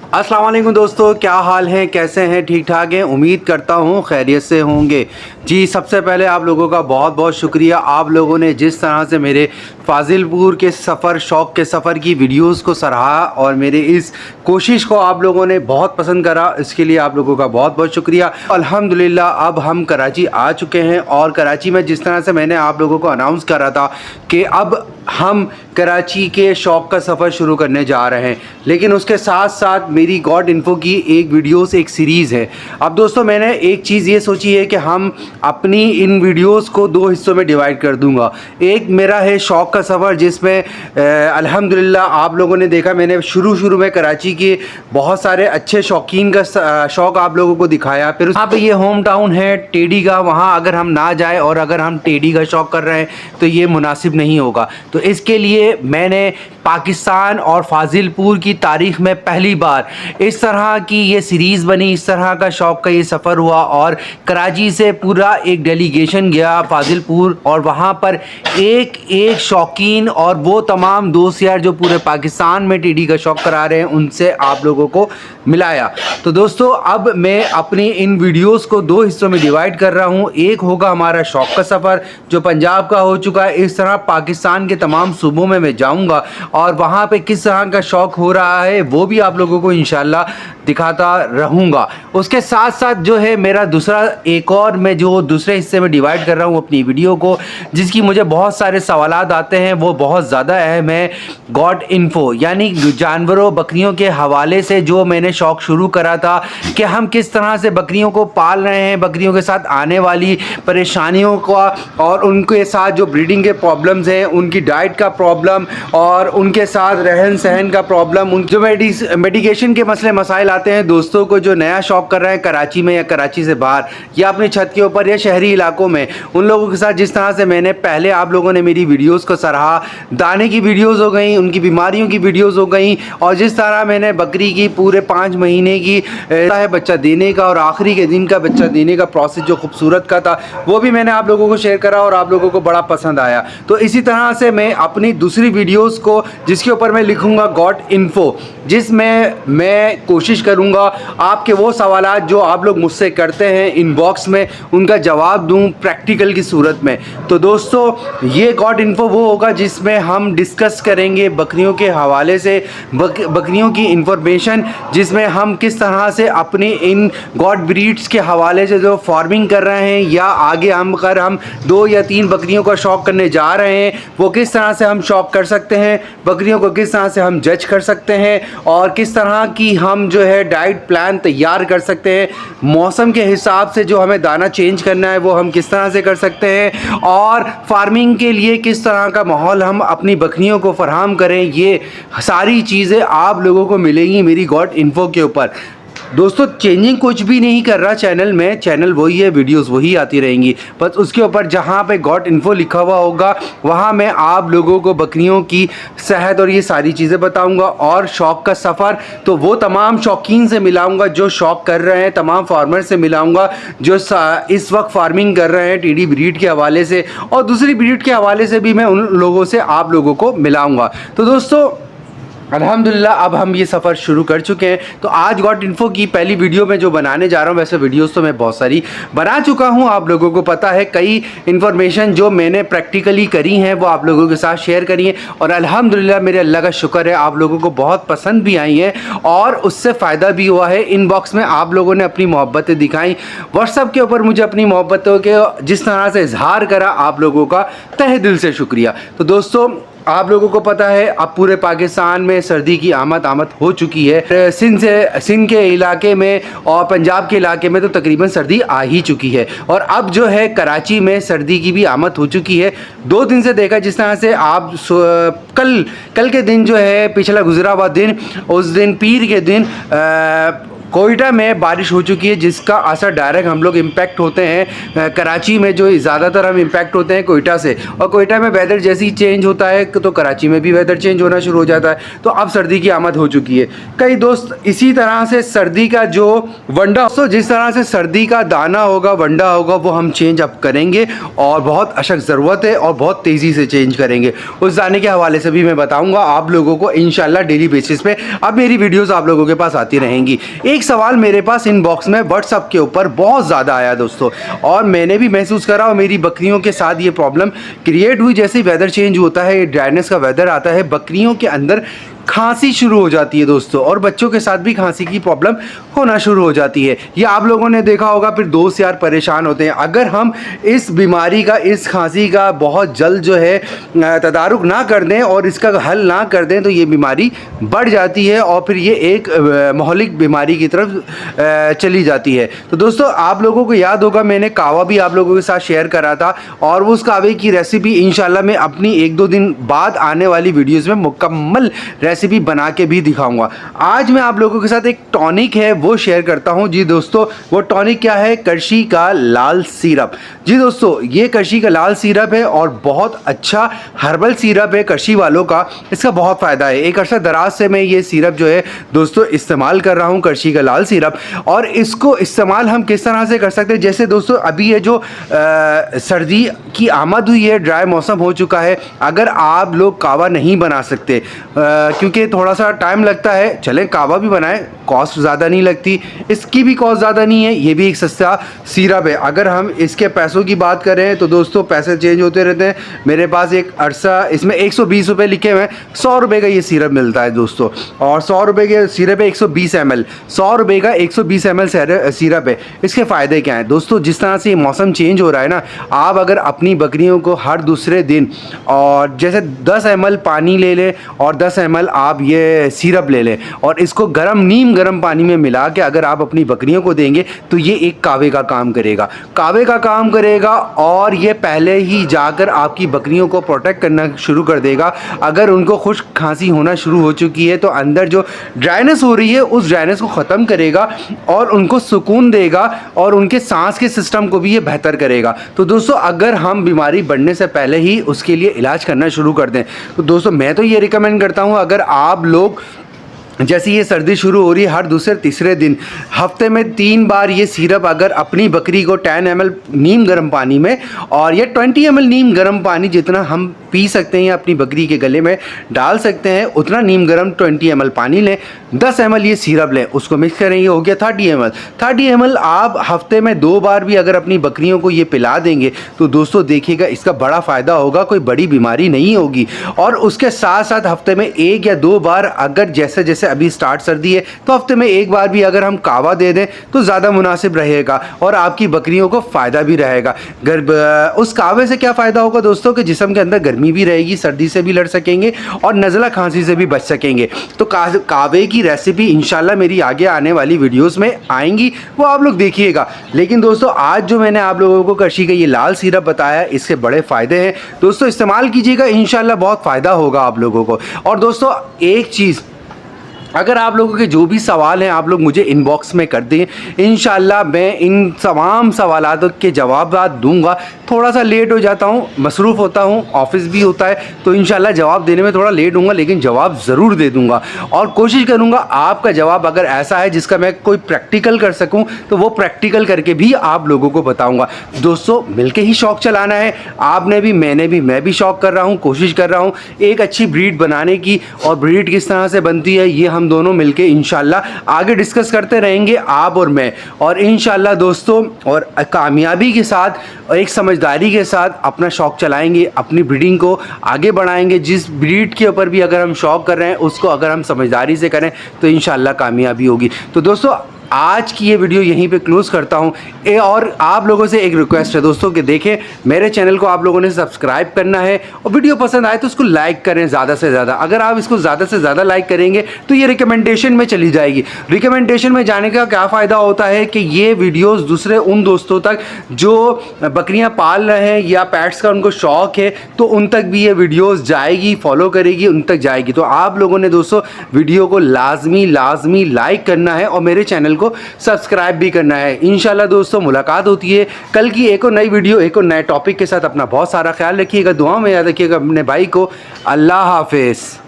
अस्सलाम वालेकुम दोस्तों, क्या हाल है, कैसे हैं? ठीक ठाक हैं? उम्मीद करता हूँ खैरियत से होंगे। जी, सबसे पहले आप लोगों का बहुत बहुत शुक्रिया। आप लोगों ने जिस तरह से मेरे फ़ाज़िलपुर के सफ़र, शौक़ के सफ़र की वीडियोस को सराहा और मेरे इस कोशिश को आप लोगों ने बहुत पसंद करा, इसके लिए आप लोगों का बहुत बहुत शुक्रिया। अल्हम्दुलिल्लाह अब हम कराची आ चुके हैं और कराची में जिस तरह से मैंने आप लोगों को अनाउंस करा था कि अब हम कराची के शौक़ का सफ़र शुरू करने जा रहे हैं, लेकिन उसके साथ साथ मेरी गॉड इन्फो की एक वीडियोस एक सीरीज़ है। अब दोस्तों मैंने एक चीज़ ये सोची है कि हम अपनी इन वीडियोस को दो हिस्सों में डिवाइड कर दूंगा। एक मेरा है शौक़ का सफ़र, जिसमें अल्हम्दुलिल्लाह आप लोगों ने देखा, मैंने शुरू में कराची के बहुत सारे अच्छे शौकीन का शौक़ आप लोगों को दिखाया। फिर वहाँ पे ये होम टाउन है टेडी का, वहाँ अगर हम ना जाए और अगर हम टेडी का शौक़ कर रहे हैं तो ये मुनासिब नहीं होगा। तो इसके लिए मैंने पाकिस्तान और फ़ाज़िलपुर की तारीख़ में पहली बार इस तरह की ये सीरीज़ बनी, इस तरह का शौक़ का ये सफ़र हुआ और कराची से पूरा एक डेलीगेशन गया फ़ाज़िलपुर और वहाँ पर एक एक शौकीन और वो तमाम दोस्त यार जो पूरे पाकिस्तान में टेडी का शौक़ करा रहे हैं, उनसे आप लोगों को मिलाया। तो दोस्तों अब मैं अपनी इन वीडियोस को दो हिस्सों में डिवाइड कर रहा हूँ। एक होगा हमारा शौक़ का सफ़र जो पंजाब का हो चुका है, इस तरह पाकिस्तान के तमाम सूबों में मैं जाऊँगा और वहाँ पे किस तरह का शौक़ हो रहा है वो भी आप लोगों को इंशाल्लाह दिखाता रहूँगा। उसके साथ साथ जो है मेरा दूसरा एक और मैं जो दूसरे हिस्से में डिवाइड कर रहा हूँ अपनी वीडियो को, जिसकी मुझे बहुत सारे सवालात आते हैं, वो बहुत ज़्यादा अहम है गॉड इन्फो, यानी जानवरों बकरियों के हवाले से जो मैंने शौक़ शुरू करा था कि हम किस तरह से बकरियों को पाल रहे हैं, बकरियों के साथ आने वाली परेशानियों का और उनके साथ जो ब्रीडिंग के प्रॉब्लम्स हैं, उनकी डाइट का प्रॉब्लम और उनके साथ रहन सहन का प्रॉब्लम, उन जो मेडिकेशन के मसाइल आते हैं। दोस्तों को जो नया शौक़ कर रहे हैं कराची में या कराची से बाहर या अपनी छत के ऊपर या शहरी इलाकों में, उन लोगों के साथ जिस तरह से मैंने पहले आप लोगों ने मेरी वीडियोस को सराहा, दाने की वीडियोस हो गई, उनकी बीमारियों की वीडियोस हो गई और जिस तरह मैंने बकरी की पूरे 5 महीने की है बच्चा देने का और आखिरी के दिन का बच्चा देने का प्रोसेस जो खूबसूरत का था, वो भी मैंने आप लोगों को शेयर करा और आप लोगों को बड़ा पसंद आया। तो इसी तरह से मैं अपनी दूसरी वीडियोस को, जिसके ऊपर मैं लिखूंगा गॉड इन्फो, जिसमें मैं कोशिश करूंगा आपके वो सवालात जो आप लोग मुझसे करते हैं इनबॉक्स में, उनका जवाब दूं प्रैक्टिकल की सूरत में। तो दोस्तों ये गॉड इन्फो वो होगा जिसमें हम डिस्कस करेंगे बकरियों के हवाले से, बकरियों की इंफॉर्मेशन, जिसमें हम किस तरह से अपनी इन गॉड ब्रीड्स के हवाले से जो फार्मिंग कर रहे हैं या आगे हम 2 या 3 बकरियों का शौक़ करने जा रहे हैं, वो किस तरह से हम शौक़ कर सकते हैं, बकरियों को किस तरह से हम जज कर सकते हैं और किस तरह की हम जो है डाइट प्लान तैयार कर सकते हैं, मौसम के हिसाब से जो हमें दाना चेंज करना है वो हम किस तरह से कर सकते हैं और फार्मिंग के लिए किस तरह का माहौल हम अपनी बकरियों को फराहम करें, ये सारी चीज़ें आप लोगों को मिलेंगी मेरी गॉड इन्फो के ऊपर। दोस्तों चेंजिंग कुछ भी नहीं कर रहा चैनल में, चैनल वही है, वीडियोस वही आती रहेंगी, बस उसके ऊपर जहाँ पे गॉड इन्फो लिखा हुआ होगा वहाँ मैं आप लोगों को बकरियों की सेहत और ये सारी चीज़ें बताऊँगा। और शौक़ का सफ़र तो वो तमाम शौकीन से मिलाऊँगा जो शौक़ कर रहे हैं, तमाम फार्मर से मिलाऊँगा जो इस वक्त फार्मिंग कर रहे हैं टेडी ब्रीड के हवाले से और दूसरी ब्रीड के हवाले से भी मैं उन लोगों से आप लोगों को मिलाऊँगा। तो दोस्तों अल्हम्दुलिल्लाह अब हम ये सफ़र शुरू कर चुके हैं। तो आज गॉड इन्फो की पहली वीडियो में जो बनाने जा रहा हूँ, वैसे वीडियोस तो मैं बहुत सारी बना चुका हूँ, आप लोगों को पता है, कई इन्फॉर्मेशन जो मैंने प्रैक्टिकली करी हैं वो आप लोगों के साथ शेयर करी हैं और अल्हम्दुलिल्लाह मेरे अल्लाह का शुक्र है आप लोगों को बहुत पसंद भी आई हैं और उससे फ़ायदा भी हुआ है। इनबॉक्स में आप लोगों ने अपनी मोहब्बतें दिखाई, व्हाट्सएप के ऊपर मुझे अपनी मोहब्बतों के जिस तरह से इजहार करा, आप लोगों का तहे दिल से शुक्रिया। तो दोस्तों आप लोगों को पता है अब पूरे पाकिस्तान में सर्दी की आमद हो चुकी है। सिंध के इलाके में और पंजाब के इलाके में तो तकरीबन सर्दी आ ही चुकी है और अब जो है कराची में सर्दी की भी आमद हो चुकी है। 2 दिन से देखा जिस तरह से आप कल के दिन जो है पिछला गुजरा हुआ दिन, उस दिन पीर के दिन कोयटा में बारिश हो चुकी है जिसका असर डायरेक्ट हम लोग इम्पैक्ट होते हैं कराची में, जो ज़्यादातर हम इम्पैक्ट होते हैं कोयटा से। और कोयटा में वेदर जैसे ही चेंज होता है तो कराची में भी वेदर चेंज होना शुरू हो जाता है। तो अब सर्दी की आमद हो चुकी है। कई दोस्त इसी तरह से सर्दी का जो वंडा, तो जिस तरह से सर्दी का दाना होगा, वंडा होगा, वो हम चेंज अब करेंगे और बहुत अशक ज़रूरत है और बहुत तेज़ी से चेंज करेंगे। उस दाने के हवाले से भी मैं बताऊँगा आप लोगों को इंशाल्लाह डेली बेसिस पे। अब मेरी वीडियोज़ आप लोगों के पास आती रहेंगी। एक सवाल मेरे पास इनबॉक्स में व्हाट्सअप के ऊपर बहुत ज़्यादा आया दोस्तों, और मैंने भी महसूस करा और मेरी बकरियों के साथ ये प्रॉब्लम क्रिएट हुई। जैसे वेदर चेंज होता है, ड्राइनेस का वेदर आता है, बकरियों के अंदर खांसी शुरू हो जाती है दोस्तों, और बच्चों के साथ भी खांसी की प्रॉब्लम होना शुरू हो जाती है। ये आप लोगों ने देखा होगा। फिर दोस्त यार परेशान होते हैं। अगर हम इस बीमारी का, इस खांसी का बहुत जल्द जो है तदारुक ना कर दें और इसका हल ना कर दें तो ये बीमारी बढ़ जाती है और फिर ये एक महलिक बीमारी की तरफ चली जाती है। तो दोस्तों आप लोगों को याद होगा मैंने कावा भी आप लोगों के साथ शेयर करा था, और उस कावे की रेसिपी इंशाल्लाह मैं अपनी 1-2 दिन बाद आने वाली वीडियोज़ में मुकम्मल रेसिपी बना के भी दिखाऊंगा। आज मैं आप लोगों के साथ एक टॉनिक है वो शेयर करता हूं। जी दोस्तों, वो टॉनिक क्या है? करशी का लाल सिरप। जी दोस्तों, ये करशी का लाल सिरप है और बहुत अच्छा हर्बल सिरप है करशी वालों का। इसका बहुत फ़ायदा है। एक अरसा दराज से मैं ये सिरप जो है दोस्तों इस्तेमाल कर रहा हूँ, करशी का लाल सिरप। और इसको इस्तेमाल हम किस तरह से कर सकते हैं? जैसे दोस्तों अभी ये जो सर्दी की आमद हुई है, ड्राई मौसम हो चुका है, अगर आप लोग कावा नहीं बना सकते क्योंकि थोड़ा सा टाइम लगता है, चलें कावा भी बनाएं, कॉस्ट ज़्यादा नहीं लगती, इसकी भी कॉस्ट ज़्यादा नहीं है, ये भी एक सस्ता सिरप है। अगर हम इसके पैसों की बात करें तो दोस्तों पैसे चेंज होते रहते हैं। मेरे पास एक अरसा इसमें 120 रुपये लिखे हुए हैं, 100 रुपये का ये सिरप मिलता है दोस्तों, और 100 रुपये के सिरप है 120 ml, 100 रुपये का 120 ml सिरप है। इसके फ़ायदे क्या हैं दोस्तों? जिस तरह से ये मौसम चेंज हो रहा है ना, आप अगर अपनी बकरियों को हर दूसरे दिन और जैसे 10 ml पानी ले लें और 10 ml आप ये सिरप ले लें और इसको नीम गर्म पानी में मिला के अगर आप अपनी बकरियों को देंगे तो ये एक कावे का काम करेगा, कावे का काम करेगा, और ये पहले ही जाकर आपकी बकरियों को प्रोटेक्ट करना शुरू कर देगा। अगर उनको खुश्क खांसी होना शुरू हो चुकी है तो अंदर जो ड्राइनेस हो रही है उस ड्राइनेस को ख़त्म करेगा और उनको सुकून देगा और उनके सांस के सिस्टम को भी ये बेहतर करेगा। तो दोस्तों अगर हम बीमारी बढ़ने से पहले ही उसके लिए इलाज करना शुरू कर दें तो दोस्तों मैं तो ये रिकमेंड करता हूँ, अगर आप लोग जैसे ये सर्दी शुरू हो रही है, हर दूसरे तीसरे दिन हफ्ते में 3 बार ये सिरप अगर अपनी बकरी को 10 ml नीम गर्म पानी में और ये 20 ml नीम गर्म पानी जितना हम पी सकते हैं या अपनी बकरी के गले में डाल सकते हैं उतना नीम गर्म 20 ml पानी लें, 10 ml ये सिरप लें, उसको मिक्स करें, ये हो गया 30 ml। 30 ml आप हफ्ते में 2 बार भी अगर अपनी बकरियों को ये पिला देंगे तो दोस्तों देखिएगा इसका बड़ा फ़ायदा होगा, कोई बड़ी बीमारी नहीं होगी। और उसके साथ साथ हफ्ते में 1 या 2 बार अगर जैसे जैसे अभी स्टार्ट सर्दी है तो हफ्ते में 1 बार भी अगर हम कावा दे दें तो ज़्यादा मुनासिब रहेगा और आपकी बकरियों को फ़ायदा भी रहेगा। उस कावे से क्या फ़ायदा होगा दोस्तों कि जिस्म के अंदर गर्मी भी रहेगी, सर्दी से भी लड़ सकेंगे और नज़ला खांसी से भी बच सकेंगे। तो कावे की रेसिपी इंशाल्लाह मेरी आगे आने वाली वीडियोस में आएंगी, वो आप लोग देखिएगा। लेकिन दोस्तों आज जो मैंने आप लोगों को करशी का ये लाल सिरप बताया, इसके बड़े फ़ायदे हैं दोस्तों, इस्तेमाल कीजिएगा, इंशाल्लाह बहुत फ़ायदा होगा आप लोगों को। और दोस्तों एक चीज़, अगर आप लोगों के जो भी सवाल हैं आप लोग मुझे इनबॉक्स में कर दें, इंशाल्लाह मैं इन तमाम सवालों के जवाब दूंगा। थोड़ा सा लेट हो जाता हूँ, मसरूफ़ होता हूँ, ऑफिस भी होता है, तो इंशाल्लाह जवाब देने में थोड़ा लेट होऊंगा, लेकिन जवाब ज़रूर दे दूँगा और कोशिश करूँगा आपका जवाब अगर ऐसा है जिसका मैं कोई प्रैक्टिकल कर सकूँ तो वो प्रैक्टिकल करके भी आप लोगों को बताऊँगा। दोस्तों मिलके ही शौक़ चलाना है, आपने भी मैंने भी, मैं भी शौक़ कर रहा हूँ, कोशिश कर रहा हूँ एक अच्छी ब्रीड बनाने की, और ब्रीड किस तरह से बनती है ये हम दोनों मिलके इंशाल्लाह आगे डिस्कस करते रहेंगे, आप और मैं। और इंशाल्लाह दोस्तों और कामयाबी के साथ और एक समझदारी के साथ अपना शौक़ चलाएंगे, अपनी ब्रीडिंग को आगे बढ़ाएंगे। जिस ब्रीड के ऊपर भी अगर हम शौक़ कर रहे हैं उसको अगर हम समझदारी से करें तो इंशाल्लाह कामयाबी होगी। तो दोस्तों आज की ये वीडियो यहीं पे क्लोज़ करता हूँ। और आप लोगों से एक रिक्वेस्ट है दोस्तों कि देखें मेरे चैनल को आप लोगों ने सब्सक्राइब करना है और वीडियो पसंद आए तो उसको लाइक करें ज़्यादा से ज़्यादा। अगर आप इसको ज़्यादा से ज़्यादा लाइक करेंगे तो ये रिकमेंडेशन में चली जाएगी। रिकमेंडेशन में जाने का क्या फ़ायदा होता है कि ये वीडियोज़ दूसरे उन दोस्तों तक जो बकरियाँ पाल रहे हैं या पैट्स का उनको शौक़ है तो उन तक भी ये वीडियोज़ जाएगी, फॉलो करेगी, उन तक जाएगी। तो आप लोगों ने दोस्तों वीडियो को लाजमी लाइक करना है और मेरे चैनल को सब्सक्राइब भी करना है। इंशाल्लाह दोस्तों मुलाकात होती है कल की एक और नई वीडियो एक और नए टॉपिक के साथ। अपना बहुत सारा ख्याल रखिएगा, दुआओं में याद रखिएगा अपने भाई को। अल्लाह हाफिज़।